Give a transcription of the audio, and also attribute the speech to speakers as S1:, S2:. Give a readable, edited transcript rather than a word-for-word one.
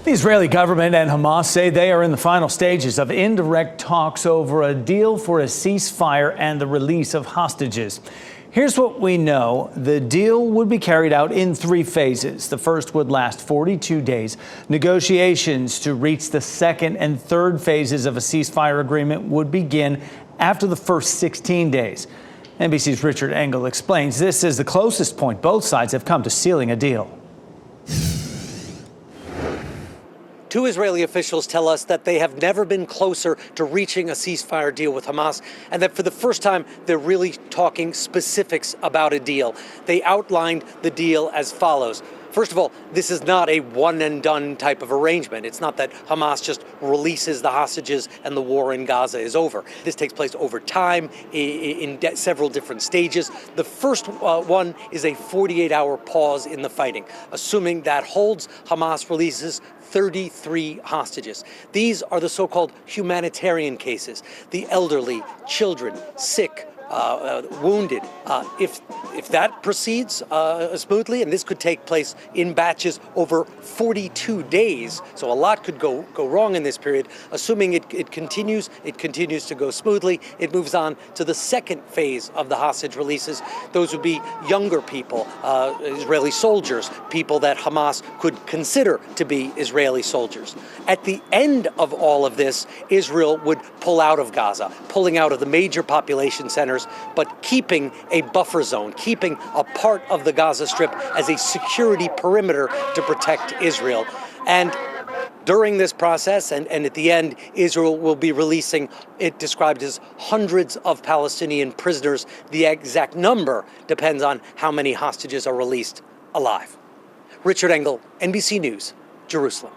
S1: The Israeli government and Hamas say they are in the final stages of indirect talks over a deal for a ceasefire and the release of hostages. Here's what we know. The deal would be carried out in 3 phases. The first would last 42 days. Negotiations to reach the second and third phases of a ceasefire agreement would begin after the first 16 days. NBC's Richard Engel explains this is the closest point both sides have come to sealing a deal.
S2: 2 Israeli officials tell us that they have never been closer to reaching a ceasefire deal with Hamas, and that for the first time, they're really talking specifics about a deal. They outlined the deal as follows. First of all, this is not a one-and-done type of arrangement. It's not that Hamas just releases the hostages and the war in Gaza is over. This takes place over time in several different stages. The first one is a 48-hour pause in the fighting. Assuming that holds, Hamas releases 33 hostages. These are the so-called humanitarian cases, the elderly, children, sick, wounded. If that proceeds smoothly, and this could take place in batches over 42 days, so a lot could go wrong in this period. Assuming it continues to go smoothly, it moves on to the second phase of the hostage releases. Those would be younger people, Israeli soldiers, people that Hamas could consider to be Israeli soldiers. At the end of all of this, Israel would pull out of Gaza, pulling out of the major population centers, but keeping a buffer zone, keeping a part of the Gaza Strip as a security perimeter to protect Israel. And during this process, and at the end, Israel will be releasing, it described as hundreds of Palestinian prisoners. The exact number depends on how many hostages are released alive. Richard Engel, NBC News, Jerusalem.